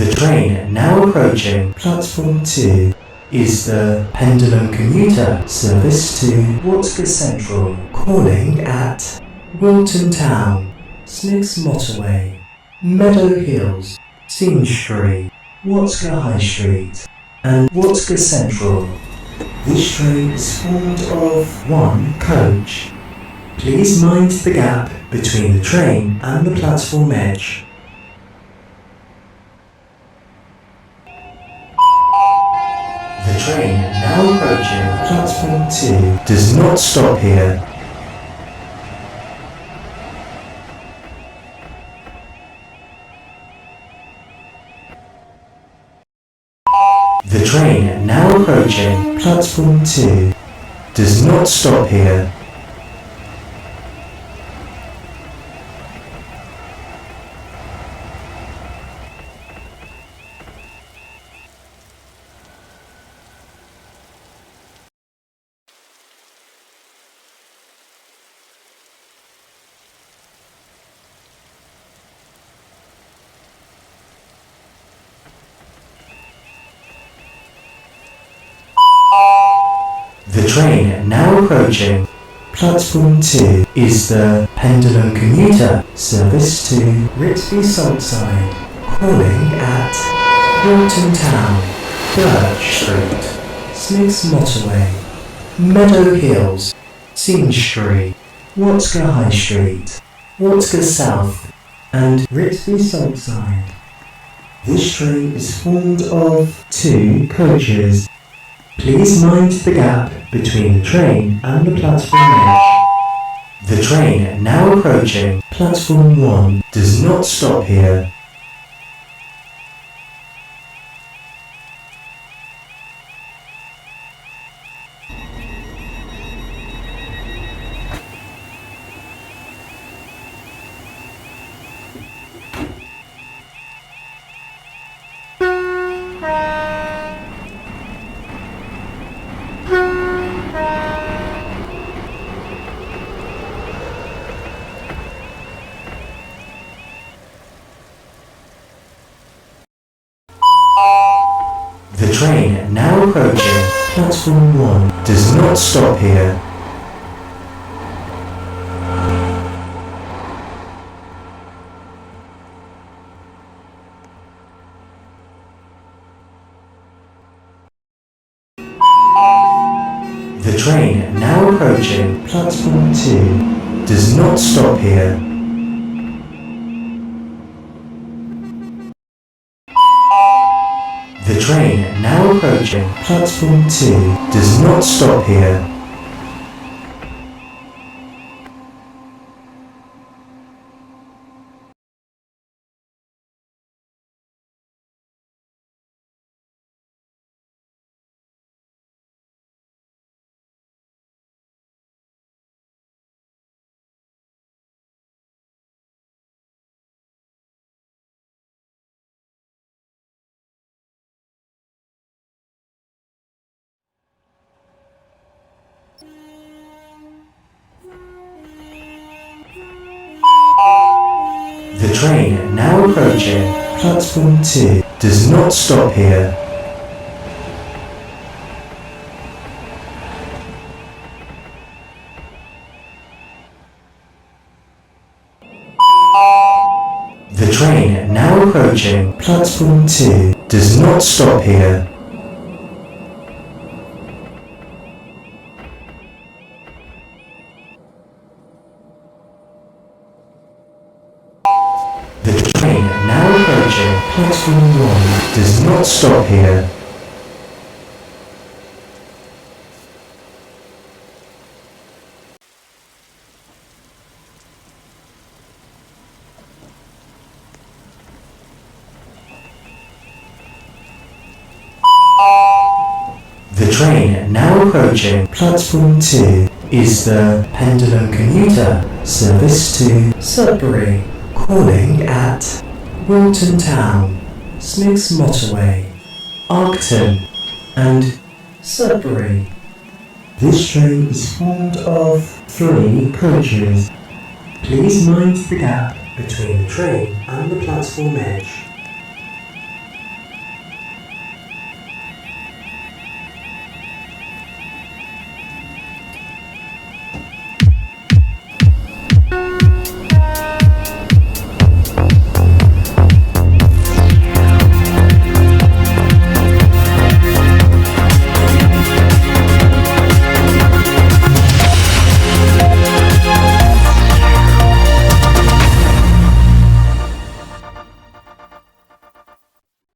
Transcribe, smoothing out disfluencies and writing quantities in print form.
The train now approaching platform 2 is the Pendulum Commuter service to Watka Central, calling at Wilton Town, Smith's Motorway, Meadow Hills, Subury, Watka High Street, and Watka Central. This train is formed of one coach. Please mind the gap between the train and the platform edge. The train now approaching platform 2 does not stop here. The train now approaching platform 2 does not stop here. The train now approaching platform 2 is the Pendulum Commuter service to Rby Salside, calling at Wilton Town, Birch Street, Smith's Motorway, Meadow Hills, Subury, Watka High Street, Watka South, and Rby Salside. This train is formed of 2 coaches. Please mind the gap between the train and the platform edge. The train now approaching platform 1 does not stop here. The train now approaching platform 1 does not stop here. The train now approaching platform 2 does not stop here. The train now approaching platform 2 does not stop here. The train now approaching platform 2 does not stop here. The train now approaching platform 2 does not stop here. The train now approaching platform 1 does not stop here. The train now approaching platform 2 is the Pendulum Commuter service to Subury, calling at Wilton Town, Smith's Motorway, Arcton, and Subury. This train is formed of 3 coaches. Please mind the gap between the train and the platform edge.